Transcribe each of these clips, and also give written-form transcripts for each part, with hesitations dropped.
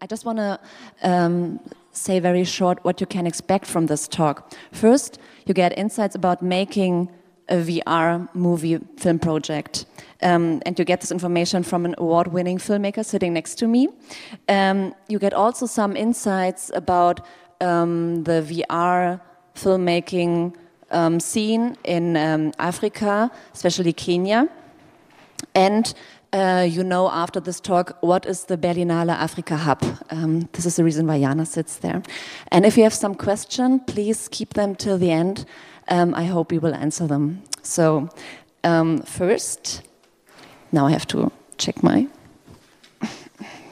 I just want to say very short what you can expect from this talk. First, you get insights about making a VR movie film project. And you get this information from an award-winning filmmaker sitting next to me. You get also some insights about the VR filmmaking scene in Africa, especially Kenya. And you know after this talk what is the Berlinale Africa Hub. This is the reason why Jana sits there. And if you have some question, please keep them till the end. I hope we will answer them. So first, now I have to check my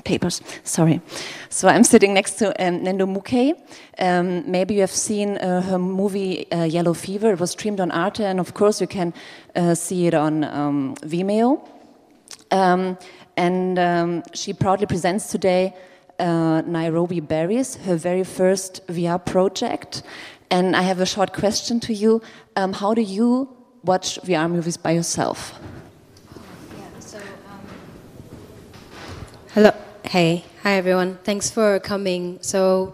papers, sorry. So I'm sitting next to Ng'endo Mukii. Maybe you have seen her movie Yellow Fever. It was streamed on Arte, and of course you can see it on Vimeo. She proudly presents today Nairobi Berries, her very first VR project. And I have a short question to you. How do you watch VR movies by yourself? Hello. Hey. Hi, everyone. Thanks for coming. So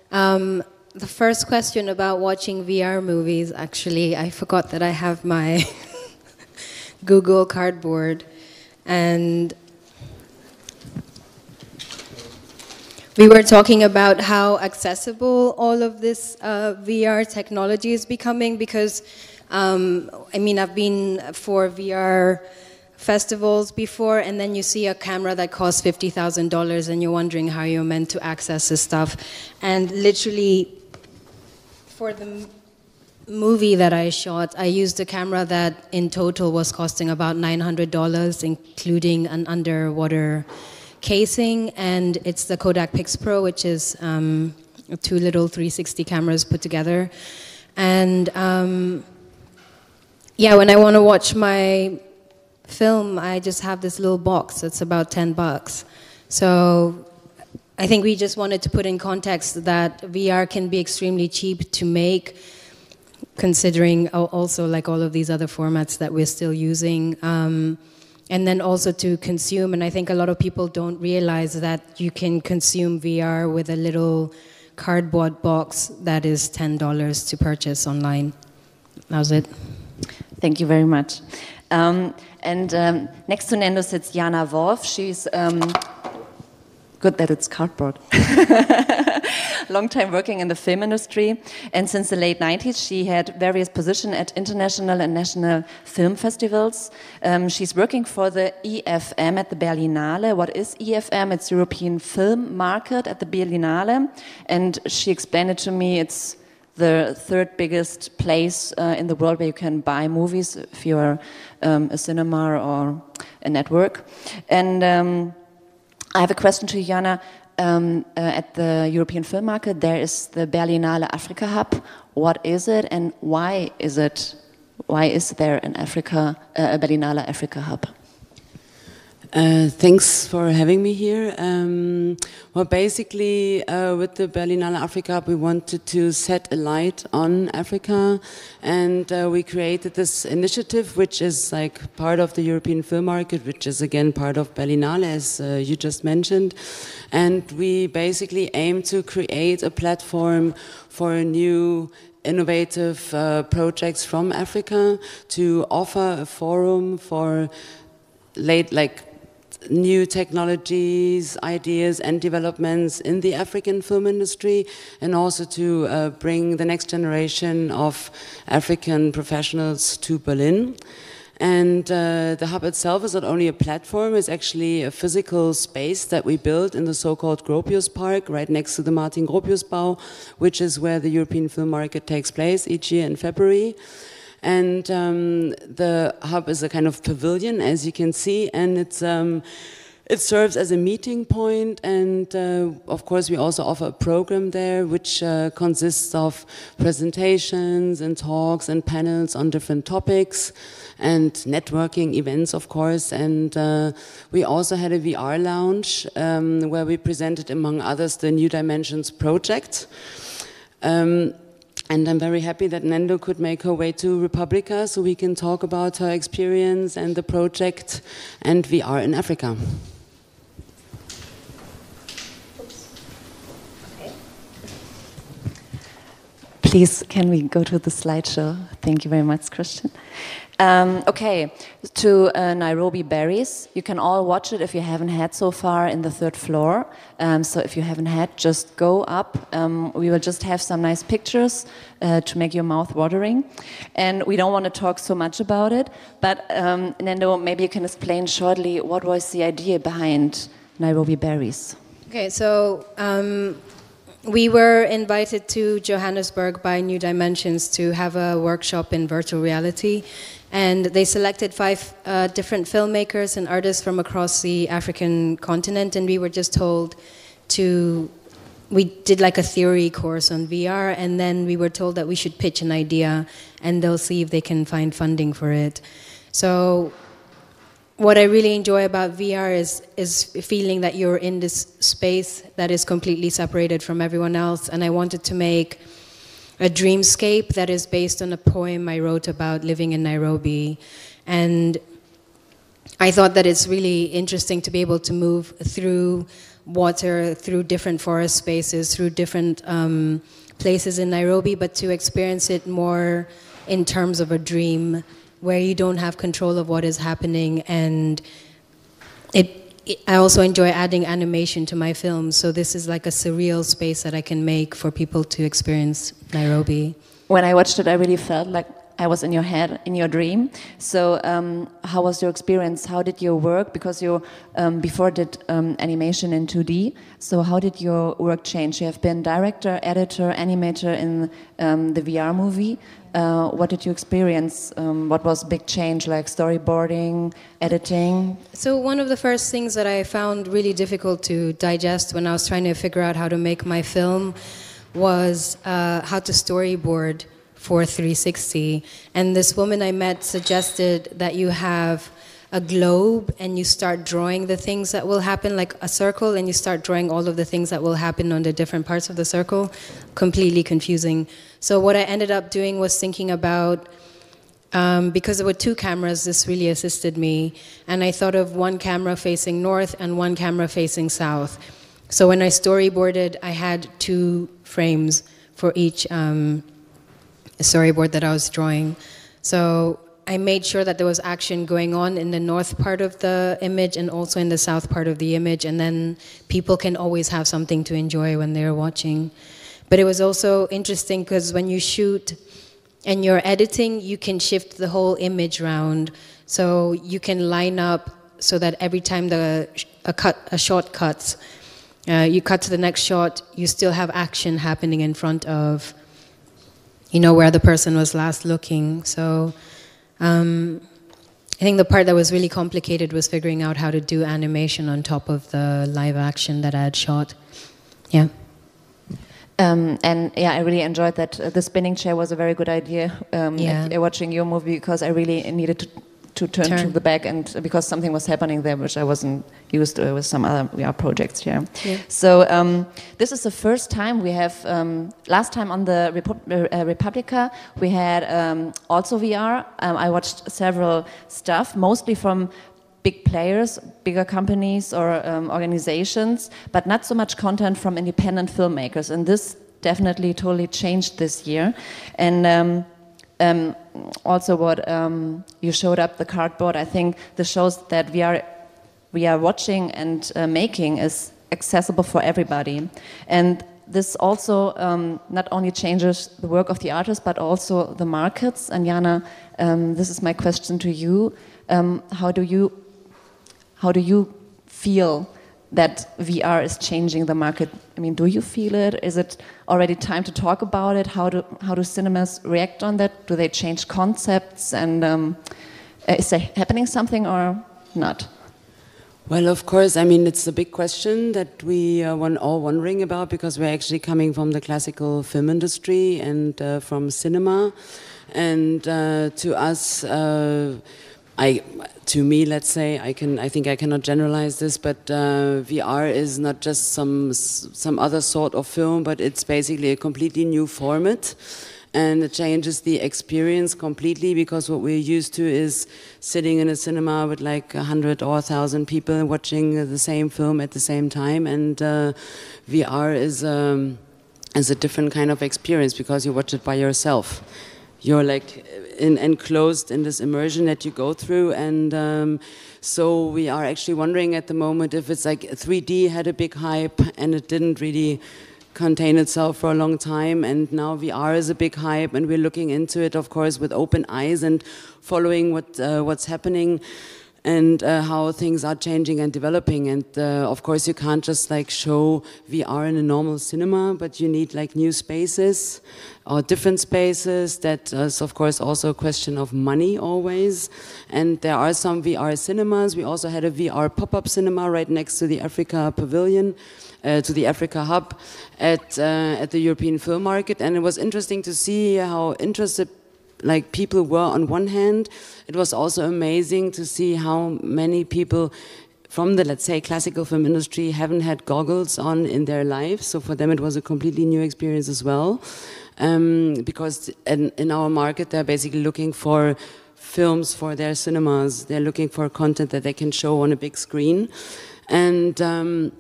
the first question about watching VR movies, actually, I forgot that I have my Google Cardboard. And we were talking about how accessible all of this VR technology is becoming because, I mean, I've been for VR festivals before, and then you see a camera that costs $50,000 and you're wondering how you're meant to access this stuff. And literally, for the movie that I shot, I used a camera that in total was costing about $900, including an underwater casing, and it's the Kodak Pix Pro, which is two little 360 cameras put together. And yeah, when I want to watch my film, I just have this little box that's about $10. So I think we just wanted to put in context that VR can be extremely cheap to make, considering also like all of these other formats that we're still using, and then also to consume. And I think a lot of people don't realize that you can consume VR with a little cardboard box that is $10 to purchase online. That was it. Thank you very much. Next to Ng'endo sits Jana Wolff. She's good that it's cardboard. Long time working in the film industry, and since the late 90s she had various positions at international and national film festivals. She's working for the EFM at the Berlinale. What is EFM? It's European Film Market at the Berlinale, and she explained it to me. It's the third biggest place in the world where you can buy movies if you're a cinema or a network. And I have a question to Jana. At the European Film Market, there is the Berlinale Africa Hub. What is it, and why is it? Why is there an a Berlinale Africa Hub? Thanks for having me here. Well, basically, with the Berlinale Africa Hub, we wanted to set a light on Africa, and we created this initiative, which is like part of the European Film Market, which is again part of Berlinale, as you just mentioned. And we basically aim to create a platform for new innovative projects from Africa, to offer a forum for new technologies, ideas and developments in the African film industry, and also to bring the next generation of African professionals to Berlin. And the hub itself is not only a platform, it's actually a physical space that we built in the so-called Gropius Park, right next to the Martin Gropius Bau, which is where the European Film Market takes place each year in February. And the hub is a kind of pavilion, as you can see, and it's it serves as a meeting point, and of course we also offer a program there which consists of presentations and talks and panels on different topics and networking events, of course. And we also had a VR lounge where we presented, among others, the New Dimensions project. And I'm very happy that Ng'endo could make her way to Republica so we can talk about her experience and the project and VR in Africa. Please, can we go to the slideshow? Thank you very much, Christian. Okay, to Nairobi Berries. You can all watch it if you haven't had so far in the 3rd floor. So if you haven't had, just go up. We will just have some nice pictures to make your mouth watering. And we don't want to talk so much about it, but Ng'endo, maybe you can explain shortly what was the idea behind Nairobi Berries. Okay, so we were invited to Johannesburg by New Dimensions to have a workshop in virtual reality, and they selected 5 different filmmakers and artists from across the African continent, and we were just told we did like a theory course on VR, and then we were told that we should pitch an idea and they'll see if they can find funding for it. So what I really enjoy about VR is feeling that you're in this space that is completely separated from everyone else, and I wanted to make a dreamscape that is based on a poem I wrote about living in Nairobi. And I thought that it's really interesting to be able to move through water, through different forest spaces, through different places in Nairobi, but to experience it more in terms of a dream where you don't have control of what is happening. And I also enjoy adding animation to my films, so this is like a surreal space that I can make for people to experience Nairobi. When I watched it, I really felt like I was in your head, in your dream. So how was your experience? How did your work, because you before did animation in 2D, so how did your work change? You have been director, editor, animator in the VR movie. What did you experience? What was big change, like storyboarding, editing? So one of the first things that I found really difficult to digest when I was trying to figure out how to make my film was how to storyboard for 360. And this woman I met suggested that you have a globe and you start drawing the things that will happen, like a circle, and you start drawing all of the things that will happen on the different parts of the circle. Completely confusing. So what I ended up doing was thinking about, because there were 2 cameras, this really assisted me, and I thought of one camera facing north and one camera facing south. So when I storyboarded, I had 2 frames for each storyboard that I was drawing. So I made sure that there was action going on in the north part of the image and also in the south part of the image, and then people can always have something to enjoy when they're watching. But it was also interesting because when you shoot and you're editing, you can shift the whole image around. So you can line up so that every time a shot cuts, you cut to the next shot, you still have action happening in front of, where the person was last looking. So I think the part that was really complicated was figuring out how to do animation on top of the live action that I had shot. Yeah. And yeah, I really enjoyed that. The spinning chair was a very good idea. Watching your movie, because I really needed to turn to the back, and because something was happening there which I wasn't used to with some other VR projects here. Yeah. So this is the first time we have. Last time on the Republica we had also VR. I watched several stuff, mostly from big players, bigger companies or organizations, but not so much content from independent filmmakers. And this definitely totally changed this year. And also what you showed up, the cardboard, I think this shows that we are watching and making is accessible for everybody. And this also not only changes the work of the artist, but also the markets. And Jana, this is my question to you. How do you feel that VR is changing the market? I mean, do you feel it? Is it already time to talk about it? How do cinemas react on that? Do they change concepts? And is there happening something or not? Well, of course, I mean, it's a big question that we all wondering about, because we're actually coming from the classical film industry and from cinema. And to us, to me, let's say, I think I cannot generalize this, but VR is not just some other sort of film, but it's basically a completely new format. And it changes the experience completely, because what we're used to is sitting in a cinema with like 100 or 1,000 people watching the same film at the same time. And VR is a different kind of experience, because you watch it by yourself. You're like enclosed in this immersion that you go through. And so we are actually wondering at the moment if it's like 3D had a big hype and it didn't really contain itself for a long time, and now VR is a big hype, and we're looking into it, of course, with open eyes and following what's happening and how things are changing and developing. And of course, you can't just like show VR in a normal cinema, but you need like new spaces or different spaces. That is, of course, also a question of money always. And there are some VR cinemas. We also had a VR pop-up cinema right next to the Africa Pavilion, to the Africa Hub at the European Film Market. And it was interesting to see how interested like people were on one hand. It was also amazing to see how many people from the, let's say, classical film industry haven't had goggles on in their lives. So for them it was a completely new experience as well. Because in our market they're basically looking for films for their cinemas. They're looking for content that they can show on a big screen. And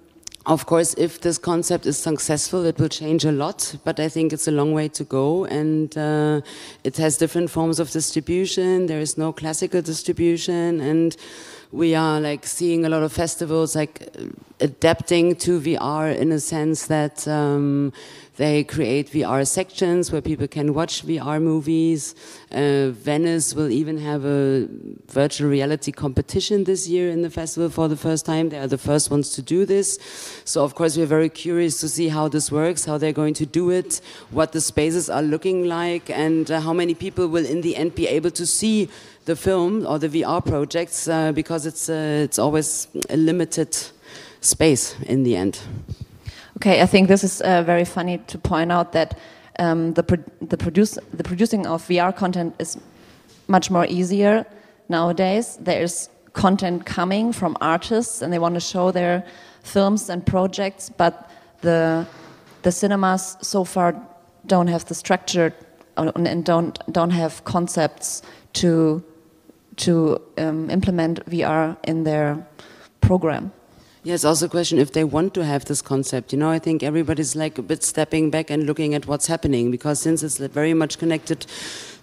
of course, if this concept is successful, it will change a lot, but I think it's a long way to go, and it has different forms of distribution. There is no classical distribution, and we are like seeing a lot of festivals like adapting to VR in a sense that they create VR sections where people can watch VR movies. Venice will even have a virtual reality competition this year in the festival for the first time. They are the first ones to do this. So of course we're very curious to see how this works, how they're going to do it, what the spaces are looking like, and how many people will in the end be able to see the film or the VR projects, because it's always a limited space in the end. Okay, I think this is very funny to point out that the producing of VR content is much more easier nowadays. There is content coming from artists, and they want to show their films and projects, but the cinemas so far don't have the structure and don't have concepts to implement VR in their program. Yeah, it's also a question if they want to have this concept. You know, I think everybody's like a bit stepping back and looking at what's happening, because since it's very much connected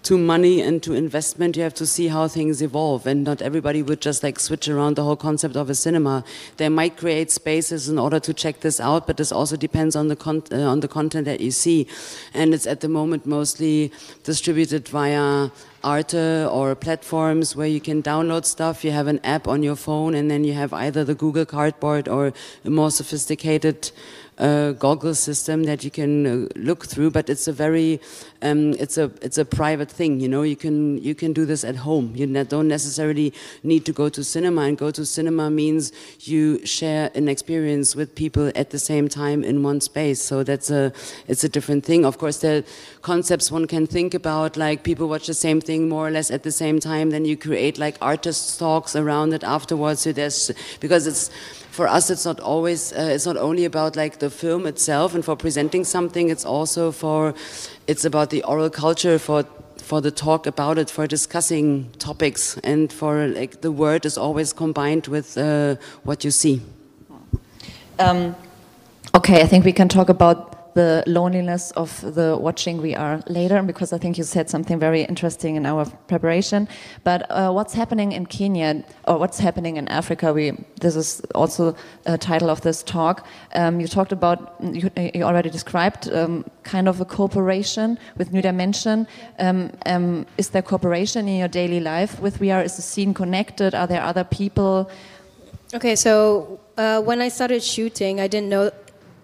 to money and to investment, you have to see how things evolve, and not everybody would just like switch around the whole concept of a cinema. They might create spaces in order to check this out, but this also depends on the content that you see, and it's at the moment mostly distributed via Arte or platforms where you can download stuff. You have an app on your phone, and then you have either the Google Cardboard or a more sophisticated goggle system that you can look through. But it's a very it's a private thing. You know, you can do this at home. You don't necessarily need to go to cinema, and go to cinema means you share an experience with people at the same time in one space. So it's a different thing. Of course, there are concepts one can think about, like people watch the same thing more or less at the same time, then you create like artist talks around it afterwards. So because it's, for us, it's not always, it's not only about like the film itself and for presenting something, it's about the oral culture for the talk about it, for discussing topics, and for like the word is always combined with what you see. Okay, I think we can talk about the loneliness of the watching VR later, because I think you said something very interesting in our preparation. But what's happening in Kenya, or what's happening in Africa? This is also a title of this talk. You talked about, you already described kind of a cooperation with New Dimension. Is there cooperation in your daily life with VR? Is the scene connected? Are there other people? Okay, so when I started shooting, I didn't know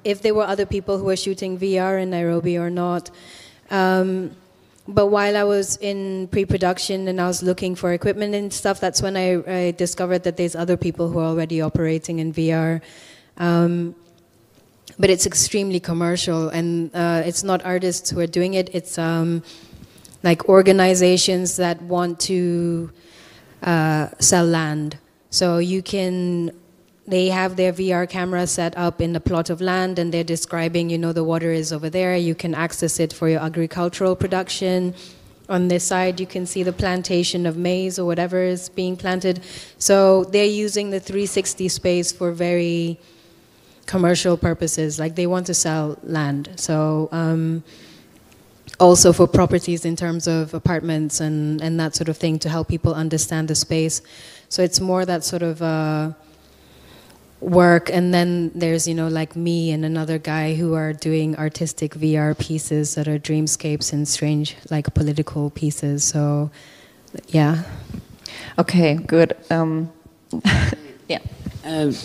if there were other people who were shooting VR in Nairobi or not. but while I was in pre-production and I was looking for equipment and stuff, that's when I discovered that there's other people who are already operating in VR. But it's extremely commercial, and it's not artists who are doing it, it's like organizations that want to sell land. So they have their VR camera set up in a plot of land, and they're describing, you know, the water is over there, you can access it for your agricultural production. On this side, you can see the plantation of maize or whatever is being planted. So they're using the 360 space for very commercial purposes, like they want to sell land. So also for properties in terms of apartments and that sort of thing, to help people understand the space. So it's more that sort of work, and then there's, you know, like me and another guy who are doing artistic VR pieces that are dreamscapes and strange, like political pieces. So, yeah. Okay, good. Yeah.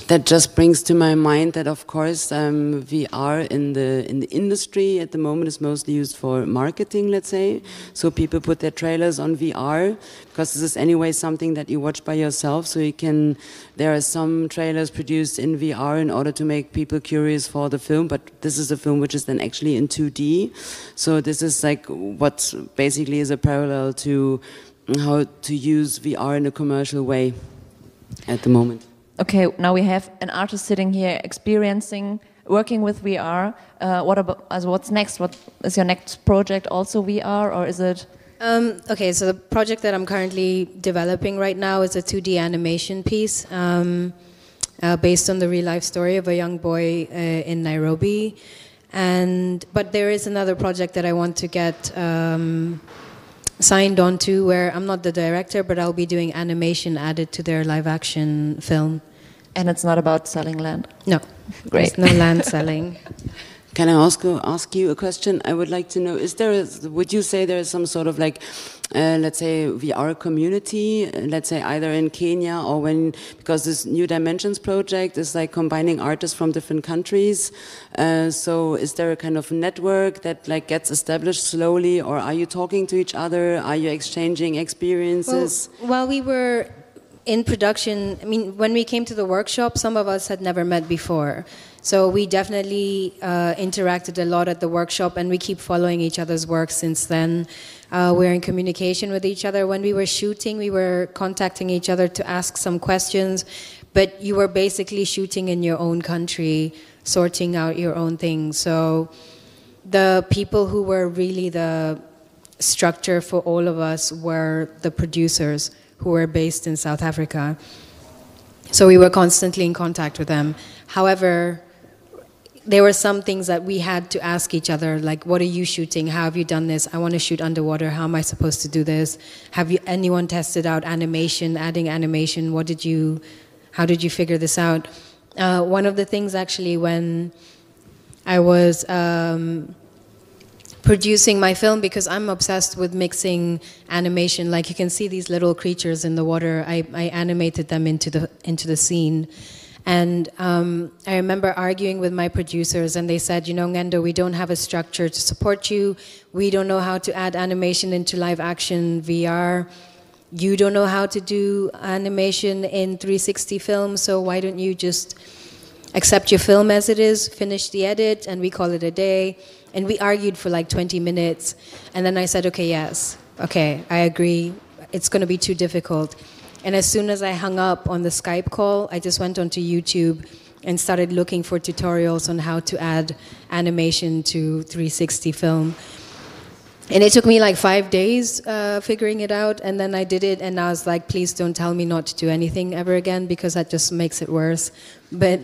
That just brings to my mind that, of course, VR in the industry at the moment is mostly used for marketing, let's say. So people put their trailers on VR because this is anyway something that you watch by yourself. So you can. There are some trailers produced in VR in order to make people curious for the film, but this is a film which is then actually in 2D. So this is like what basically is a parallel to how to use VR in a commercial way at the moment. Okay, now we have an artist sitting here experiencing, working with VR. What's next? What is your next project, also VR, or is it? Okay, so the project that I'm currently developing right now is a 2D animation piece based on the real-life story of a young boy in Nairobi. But there is another project that I want to get signed on to, where I'm not the director, but I'll be doing animation added to their live-action film. And it's not about selling land? No. Great. There's no land selling. Can I ask you a question? I would like to know, would you say there is some sort of like, let's say, VR community, let's say either in Kenya or because this New Dimensions project is like combining artists from different countries. So is there a kind of network that like gets established slowly, or are you talking to each other? Are you exchanging experiences? Well, while we were in production, I mean, when we came to the workshop, some of us had never met before. So we definitely interacted a lot at the workshop, and we keep following each other's work since then. We're in communication with each other. When we were shooting, we were contacting each other to ask some questions, but you were basically shooting in your own country, sorting out your own things. So the people who were really the structure for all of us were the producers, who were based in South Africa. So we were constantly in contact with them. However, there were some things that we had to ask each other, like, what are you shooting? How have you done this? I want to shoot underwater. How am I supposed to do this? Have anyone tested out animation, adding animation? How did you figure this out? One of the things, actually, when I was producing my film, because I'm obsessed with mixing animation. Like, you can see these little creatures in the water. I animated them into the scene. And I remember arguing with my producers, and they said, you know, Ng'endo, we don't have a structure to support you. We don't know how to add animation into live action VR. You don't know how to do animation in 360 film, so why don't you just accept your film as it is, finish the edit, and we call it a day. And we argued for like 20 minutes. And then I said, okay, yes, okay, I agree. It's going to be too difficult. And as soon as I hung up on the Skype call, I just went onto YouTube and started looking for tutorials on how to add animation to 360 film. And it took me like 5 days figuring it out, and then I did it, and I was like, please don't tell me not to do anything ever again, because that just makes it worse. But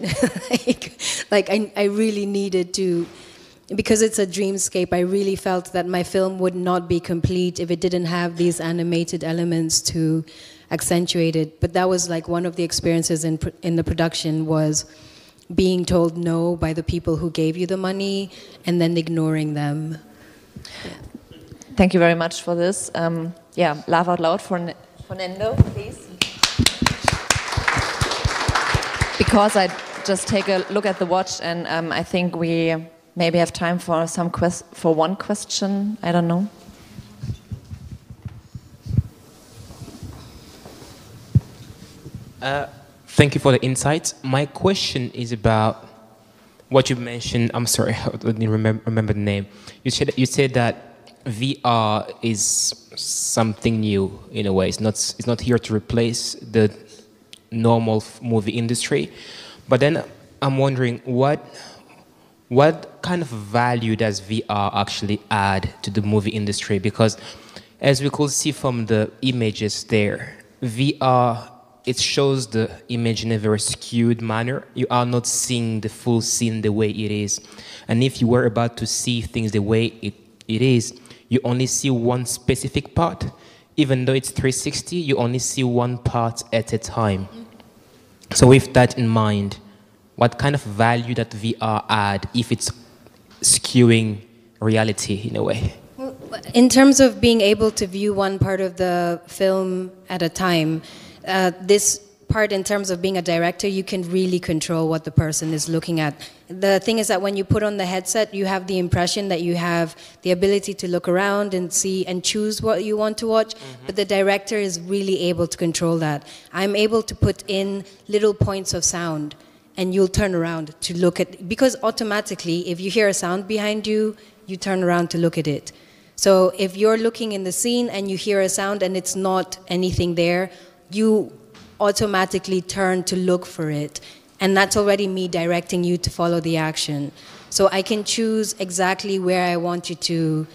I really needed to, because it's a dreamscape, I really felt that my film would not be complete if it didn't have these animated elements to accentuate it. But that was like one of the experiences in the production, was being told no by the people who gave you the money and then ignoring them. Yeah. Thank you very much for this. Yeah, laugh out loud for Ng'endo, please. Because I just take a look at the watch, and I think we maybe have time for one question. I don't know. Thank you for the insights. My question is about what you mentioned. I'm sorry, I didn't remember the name. You said that VR is something new in a way. It's not here to replace the normal movie industry. But then I'm wondering what kind of value does VR actually add to the movie industry? Because as we could see from the images there, VR, it shows the image in a very skewed manner. You are not seeing the full scene the way it is. And if you were about to see things the way it is, you only see one specific part. Even though it's 360, you only see one part at a time. So with that in mind, what kind of value does VR add if it's skewing reality in a way? In terms of being able to view one part of the film at a time, this part in terms of being a director, you can really control what the person is looking at. The thing is that when you put on the headset, you have the impression that you have the ability to look around and see and choose what you want to watch, but the director is really able to control that. I'm able to put in little points of sound, and you'll turn around to look at, because automatically, if you hear a sound behind you, you turn around to look at it. So if you're looking in the scene and you hear a sound and it's not anything there, you automatically turn to look for it. And that's already me directing you to follow the action. So I can choose exactly where I want you to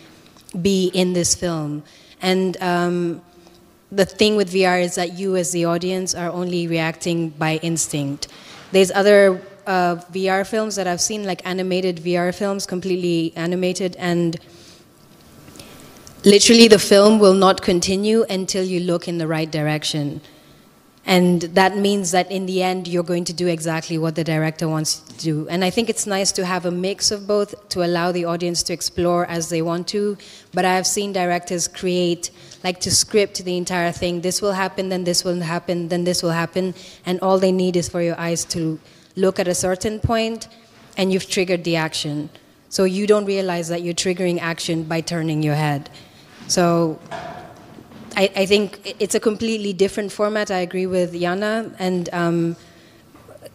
be in this film. And the thing with VR is that you as the audience are only reacting by instinct. There's other VR films that I've seen, like animated VR films, completely animated, and literally the film will not continue until you look in the right direction. And that means that in the end, you're going to do exactly what the director wants you to do. And I think it's nice to have a mix of both to allow the audience to explore as they want to. But I have seen directors create, like to script the entire thing. This will happen, then this will happen, then this will happen. And all they need is for your eyes to look at a certain point and you've triggered the action. So you don't realize that you're triggering action by turning your head. So I think it's a completely different format. I agree with Jana. And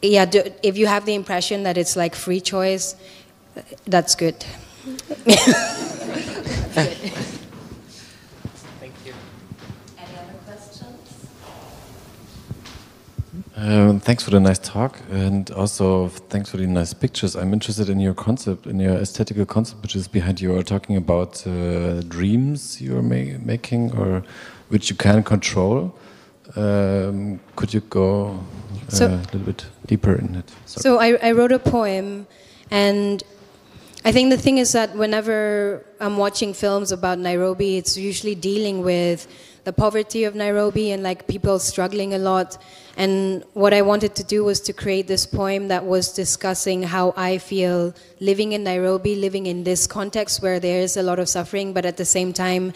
yeah, if you have the impression that it's like free choice, that's good. Thank you. Any other questions? Thanks for the nice talk, and also thanks for the nice pictures. I'm interested in your concept, in your aesthetical concept, which is behind you. Are talking about dreams you're making, or which you can control. Could you go a little bit deeper in it? Sorry. So I wrote a poem, and I think the thing is that whenever I'm watching films about Nairobi, it's usually dealing with the poverty of Nairobi and like people struggling a lot. And what I wanted to do was to create this poem that was discussing how I feel living in Nairobi, living in this context where there is a lot of suffering, but at the same time,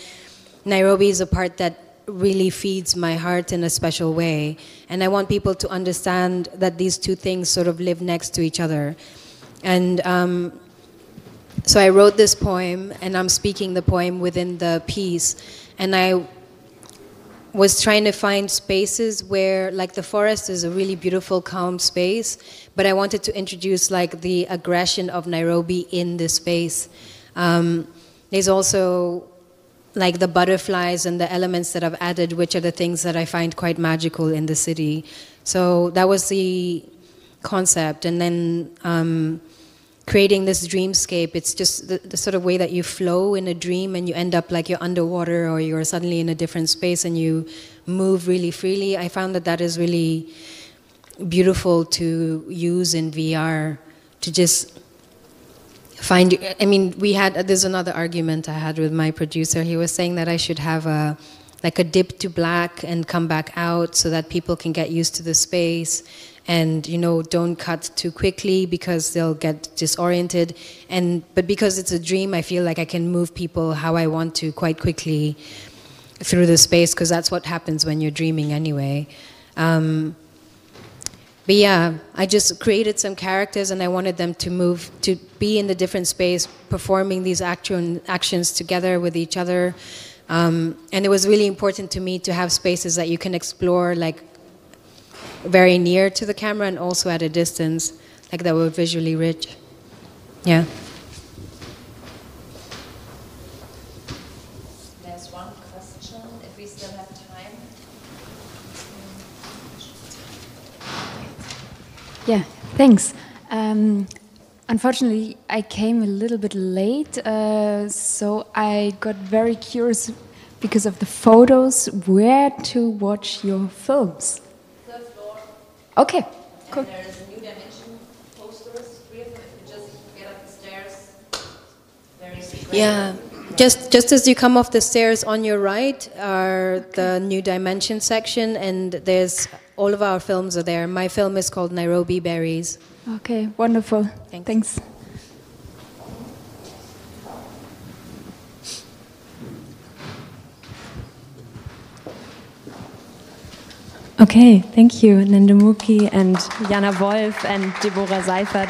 Nairobi is a part that really feeds my heart in a special way. And I want people to understand that these two things sort of live next to each other. And so I wrote this poem, and I'm speaking the poem within the piece. And I was trying to find spaces where, like, the forest is a really beautiful, calm space, but I wanted to introduce, like, the aggression of Nairobi in this space. There's also, like, the butterflies and the elements that I've added, which are the things that I find quite magical in the city. So that was the concept. And then creating this dreamscape, it's just the sort of way that you flow in a dream and you end up like you're underwater or you're suddenly in a different space and you move really freely. I found that that is really beautiful to use in VR, to just find, I mean, there's another argument I had with my producer. He was saying that I should have a dip to black and come back out so that people can get used to the space. And, you know, don't cut too quickly because they'll get disoriented. But because it's a dream, I feel like I can move people how I want to quite quickly through the space, because that's what happens when you're dreaming anyway. But yeah, I just created some characters and I wanted them to be in the different space, performing these actions together with each other. And it was really important to me to have spaces that you can explore, like, very near to the camera and also at a distance, like that were visually rich. Yeah. There's one question, if we still have time. Yeah, thanks. Unfortunately, I came a little bit late, so I got very curious because of the photos where to watch your films. Third floor. Okay, cool. And there's a New Dimension posters, 3 of them. If you just get up the stairs, very straight. Yeah, just as you come off the stairs on your right are the New Dimension section, and there's all of our films are there. My film is called Nairobi Berries. Okay, wonderful. Thanks. Okay, thank you, Ng'endo Mukii and Jana Wolff and Deborah Seifert.